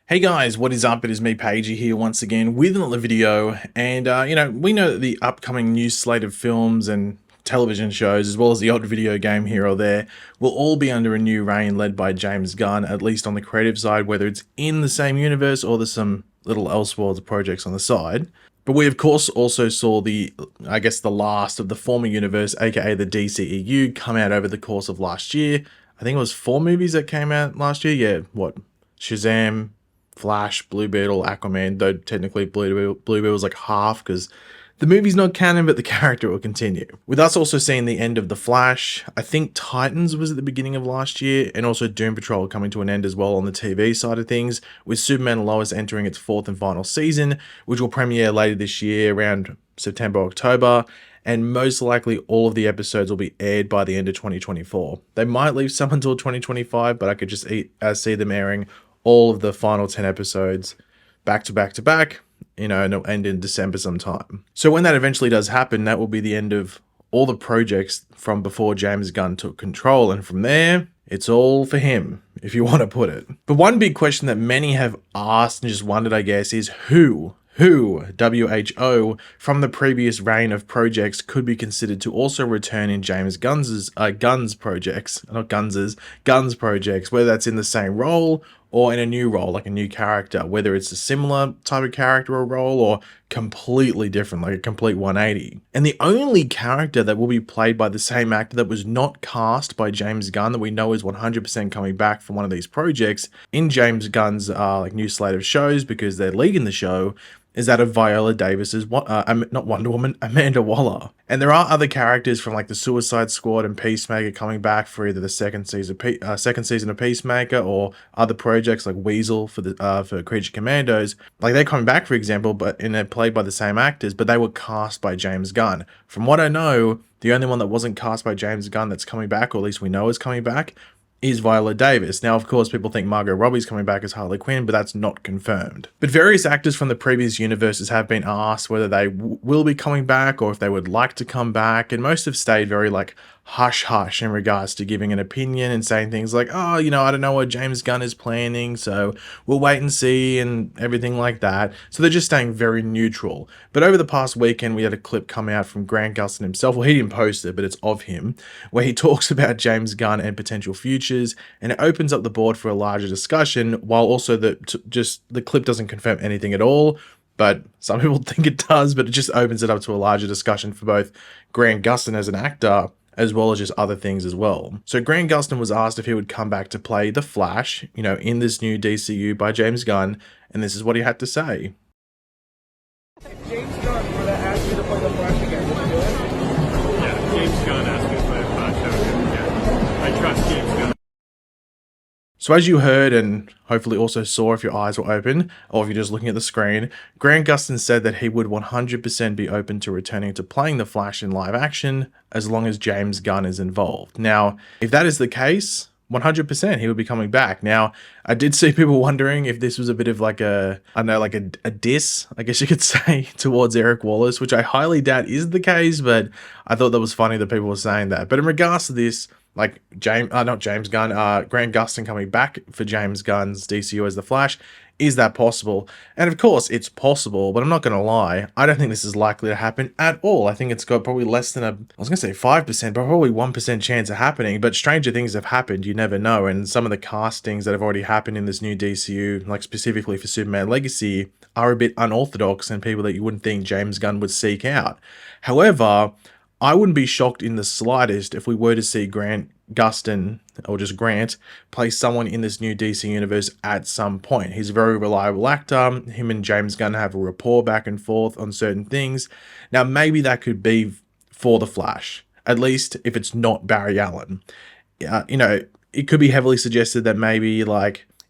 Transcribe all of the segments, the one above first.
Hey guys, what is up? It is me, Pagey, here once again with another video. And, we know that the upcoming new slate of films and television shows, as well as the odd video game here or there, will all be under a new reign led by James Gunn, at least on the creative side, whether it's in the same universe or there's some little Elseworlds projects on the side. But we, of course, also saw the last of the former universe, aka the DCEU, come out over the course of last year. I think it was 4 movies that came out last year. Yeah, what? Shazam, Flash, Blue Beetle, Aquaman, though technically Blue Beetle was like half because the movie's not canon, but the character will continue. With us also seeing the end of The Flash, I think Titans was at the beginning of last year, and also Doom Patrol coming to an end as well on the TV side of things, with Superman and Lois entering its 4th and final season, which will premiere later this year around September, October, and most likely all of the episodes will be aired by the end of 2024. They might leave some until 2025, but I could just see them airing all of the final 10 episodes back to back to back, and it'll end in December sometime. So when that eventually does happen, that will be the end of all the projects from before James Gunn took control, and from there, it's all for him, if you want to put it. But one big question that many have asked and just wondered, I guess, is who, WHO, from the previous reign of projects could be considered to also return in James Gunn's projects, Gunn's projects, whether that's in the same role or in a new role, like a new character, whether it's a similar type of character or role or completely different, like a complete 180. And the only character that will be played by the same actor that was not cast by James Gunn that we know is 100% coming back from one of these projects in James Gunn's new slate of shows, because they're leading the show, is that of Viola Davis's, not Wonder Woman, Amanda Waller. And there are other characters from like the Suicide Squad and Peacemaker coming back for either the second season of Peacemaker or other projects like Weasel for Creature Commandos. Like they're coming back, for example, and they're played by the same actors, but they were cast by James Gunn. From what I know, the only one that wasn't cast by James Gunn that's coming back, or at least we know is coming back, is Viola Davis. Now, of course, people think Margot Robbie's coming back as Harley Quinn, but that's not confirmed. But various actors from the previous universes have been asked whether they will be coming back or if they would like to come back, and most have stayed very hush-hush in regards to giving an opinion and saying things like, oh, I don't know what James Gunn is planning, so we'll wait and see, and everything like that. So they're just staying very neutral. But over the past weekend, we had a clip come out from Grant Gustin himself. Well, he didn't post it, but it's of him, where he talks about James Gunn and potential futures, and it opens up the board for a larger discussion, while also the clip doesn't confirm anything at all. But some people think it does, but it just opens it up to a larger discussion for both Grant Gustin as an actor, as well as just other things as well. So Grant Gustin was asked if he would come back to play the Flash, in this new DCU by James Gunn, and this is what he had to say. If James Gunn were to ask you to play the Flash again, would you do it? Yeah, James Gunn asked me to play the Flash. I would do it again. I trust James Gunn. So as you heard, and hopefully also saw if your eyes were open, or if you're just looking at the screen, Grant Gustin said that he would 100% be open to returning to playing the Flash in live action, as long as James Gunn is involved. Now, if that is the case, 100% he would be coming back. Now, I did see people wondering if this was a bit of a diss, I guess you could say, towards Eric Wallace, which I highly doubt is the case, but I thought that was funny that people were saying that. But in regards to this, Grant Gustin coming back for James Gunn's DCU as the Flash, is that possible? And of course, it's possible, but I'm not going to lie, I don't think this is likely to happen at all. I think it's got probably less than 5%, but probably 1% chance of happening. But stranger things have happened, you never know. And some of the castings that have already happened in this new DCU, like specifically for Superman Legacy, are a bit unorthodox and people that you wouldn't think James Gunn would seek out. However, I wouldn't be shocked in the slightest if we were to see Grant Gustin, or just Grant, play someone in this new DC universe at some point. He's a very reliable actor. Him and James Gunn have a rapport back and forth on certain things. Now, maybe that could be for the Flash, at least if it's not Barry Allen. It could be heavily suggested that maybe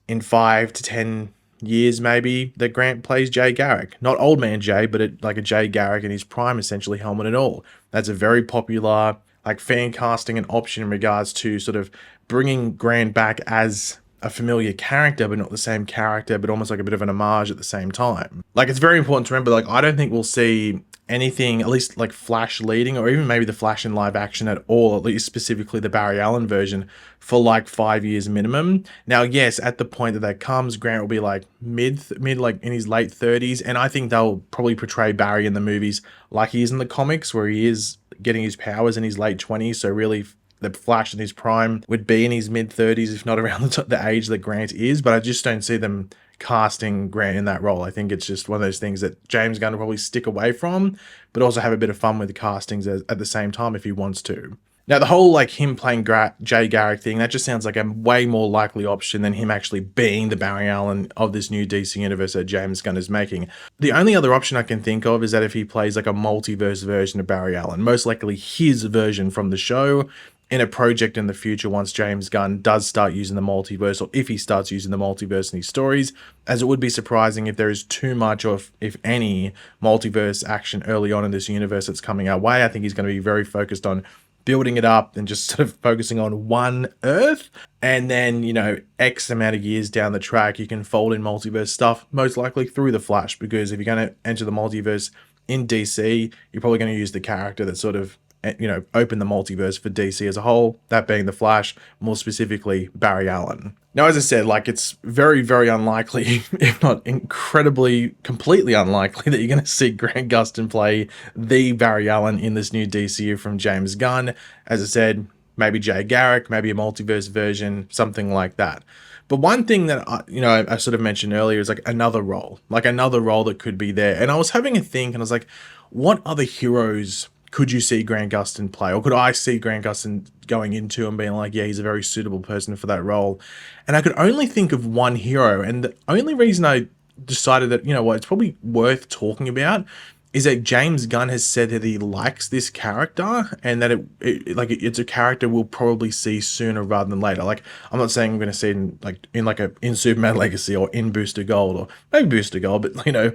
in 5 to 10 years, maybe, that Grant plays Jay Garrick. Not old man Jay, but a Jay Garrick in his prime, essentially, helmet and all. That's a very popular fan casting and option in regards to sort of bringing Grant back as a familiar character, but not the same character, but almost like a bit of an homage at the same time. It's very important to remember, I don't think we'll see anything, at least like Flash leading, or even maybe the Flash in live action at all, at least specifically the Barry Allen version, for like 5 years minimum. Now, yes, at the point that that comes, Grant will be like mid like in his late 30s, and I think they'll probably portray Barry in the movies like he is in the comics, where he is getting his powers in his late 20s. So really, the Flash in his prime would be in his mid 30s, if not around the age that Grant is. But I just don't see them casting Grant in that role. I think it's just one of those things that James Gunn will probably stick away from, but also have a bit of fun with the castings at the same time if he wants to. Now, the whole like him playing Jay Garrick thing, that just sounds like a way more likely option than him actually being the Barry Allen of this new DC universe that James Gunn is making. The only other option I can think of is that if he plays like a multiverse version of Barry Allen, most likely his version from the show, in a project in the future once James Gunn does start using the multiverse, or if he starts using the multiverse in his stories, as it would be surprising if there is too much, or if any, multiverse action early on in this universe that's coming our way. I think he's going to be very focused on building it up and just sort of focusing on one Earth. And then, you know, X amount of years down the track, you can fold in multiverse stuff, most likely through the Flash, because if you're going to enter the multiverse in DC, you're probably going to use the character that sort of, you know, open the multiverse for DC as a whole, that being the Flash, more specifically Barry Allen. Now, as I said, like, it's very, very unlikely, if not incredibly, completely unlikely, that you're going to see Grant Gustin play the Barry Allen in this new DCU from James Gunn. As I said, maybe Jay Garrick, maybe a multiverse version, something like that. But one thing that I sort of mentioned earlier is like another role that could be there. And I was having a think, and I was like, what other heroes could you see Grant Gustin play? Or could I see Grant Gustin going into and being like, yeah, he's a very suitable person for that role? And I could only think of one hero. And the only reason I decided that, you know what, it's probably worth talking about is that James Gunn has said that he likes this character, and that it's a character we'll probably see sooner rather than later. Like, I'm not saying I'm going to see it in Superman Legacy or in Booster Gold, or maybe Booster Gold, but, you know,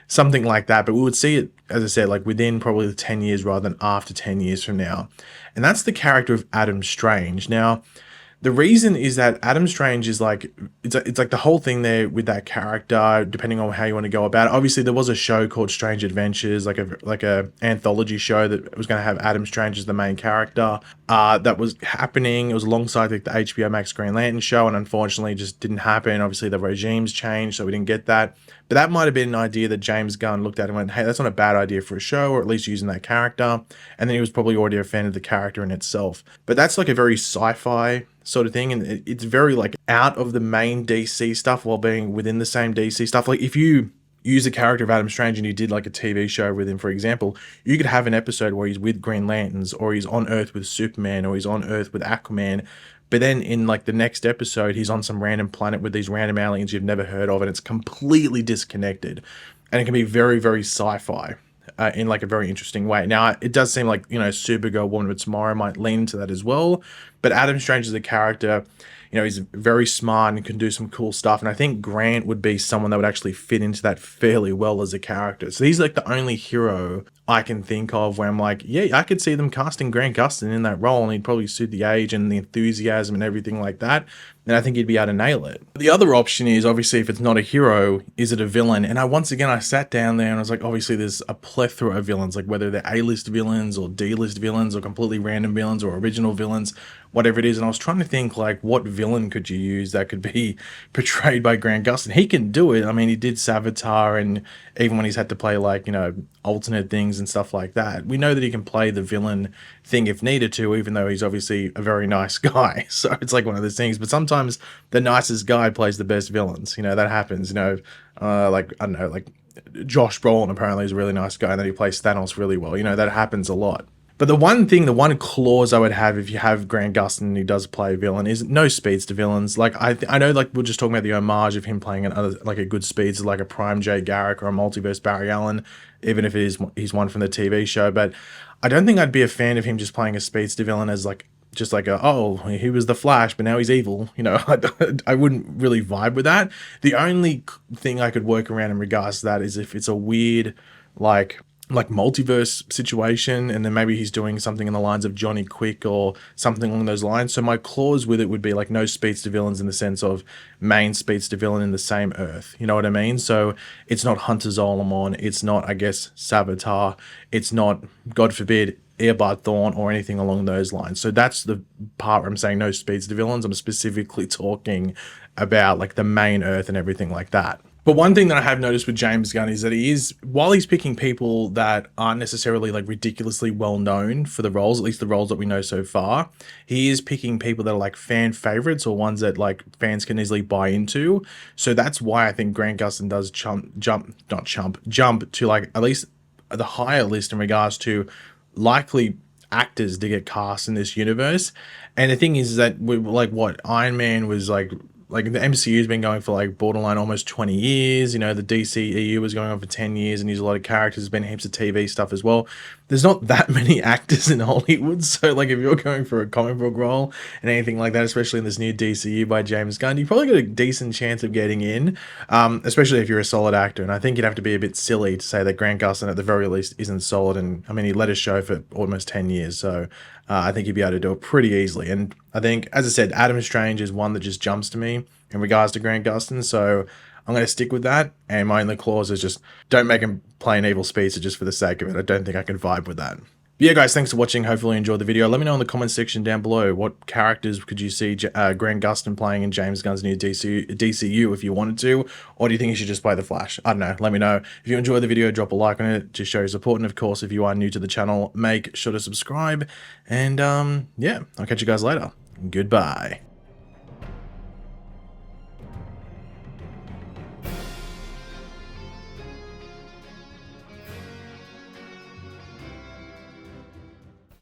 something like that. But we would see it, as I said, like within probably the 10 years rather than after 10 years from now. And that's the character of Adam Strange. Now, the reason is that Adam Strange is like, it's like the whole thing there with that character, depending on how you want to go about it. Obviously, there was a show called Strange Adventures, like a anthology show that was going to have Adam Strange as the main character. That was happening. It was alongside like the HBO Max Green Lantern show, and unfortunately, it just didn't happen. Obviously, the regimes changed, so we didn't get that. But that might have been an idea that James Gunn looked at and went, hey, that's not a bad idea for a show, or at least using that character. And then he was probably already a fan of the character in itself. But that's like a very sci-fi sort of thing, and it's very like out of the main DC stuff while being within the same DC stuff. Like, if you use the character of Adam Strange and you did like a TV show with him, for example, you could have an episode where he's with Green Lanterns, or he's on Earth with Superman, or he's on Earth with Aquaman. But then in like the next episode, he's on some random planet with these random aliens you've never heard of, and it's completely disconnected. And it can be very, very sci-fi in like a very interesting way. Now, it does seem like, you know, Supergirl, Woman of Tomorrow might lean into that as well. But Adam Strange is a character, you know, he's very smart and can do some cool stuff. And I think Grant would be someone that would actually fit into that fairly well as a character. So he's like the only hero I can think of where I'm like, yeah, I could see them casting Grant Gustin in that role, and he'd probably suit the age and the enthusiasm and everything like that. And I think he'd be able to nail it. The other option is, obviously, if it's not a hero, is it a villain? And I sat down there and I was like, obviously there's a plethora of villains, like whether they're A-list villains or D-list villains or completely random villains or original villains, whatever it is. And I was trying to think, like, what villain could you use that could be portrayed by Grant Gustin? He can do it. I mean, he did Savitar, and even when he's had to play, like, you know, alternate things and stuff like that, we know that he can play the villain thing if needed to, even though he's obviously a very nice guy. So it's like one of those things. But sometimes the nicest guy plays the best villains. You know, that happens. You know, like, I don't know, like Josh Brolin apparently is a really nice guy, and then he plays Thanos really well. You know, that happens a lot. But the one clause I would have if you have Grant Gustin and he does play a villain is no speedster villains. Like, I know, like, we're just talking about the homage of him playing another, like, a good speedster, like a Prime Jay Garrick or a Multiverse Barry Allen, even if he's one from the TV show. But I don't think I'd be a fan of him just playing a speedster villain as like, just like he was the Flash, but now he's evil. You know, I wouldn't really vibe with that. The only thing I could work around in regards to that is if it's a weird, like, like multiverse situation, and then maybe he's doing something in the lines of Johnny Quick or something along those lines. So my clause with it would be like no speedster villains in the sense of main speedster villain in the same Earth. You know what I mean? So it's not Hunter Zolomon, it's not, I guess, Savitar, it's not, God forbid, Earbard Thorn or anything along those lines. So that's the part where I'm saying no speedster villains. I'm specifically talking about like the main Earth and everything like that. But one thing that I have noticed with James Gunn is that he is, while he's picking people that aren't necessarily like ridiculously well known for the roles, at least the roles that we know so far, he is picking people that are like fan favorites or ones that like fans can easily buy into. So that's why I think Grant Gustin does jump to like at least the higher list in regards to likely actors to get cast in this universe. And the thing is that we like what Iron Man was like the MCU's been going for like borderline almost 20 years. You know, the DCEU was going on for 10 years and there's a lot of characters, been heaps of TV stuff as well. There's not that many actors in Hollywood. So like if you're going for a comic book role and anything like that, especially in this new DCU by James Gunn, you probably got a decent chance of getting in, especially if you're a solid actor. And I think you'd have to be a bit silly to say that Grant Gustin at the very least isn't solid. And I mean, he led a show for almost 10 years. So I think he'd be able to do it pretty easily. And I think, as I said, Adam Strange is one that just jumps to me in regards to Grant Gustin. So I'm going to stick with that. And my only clause is just don't make him play an evil speedster just for the sake of it. I don't think I can vibe with that. But yeah, guys, thanks for watching. Hopefully you enjoyed the video. Let me know in the comment section down below what characters could you see Grant Gustin playing in James Gunn's new DCU if you wanted to, or do you think he should just play the Flash? I don't know. Let me know. If you enjoyed the video, drop a like on it to show your support. And of course, if you are new to the channel, make sure to subscribe. And yeah, I'll catch you guys later. Goodbye.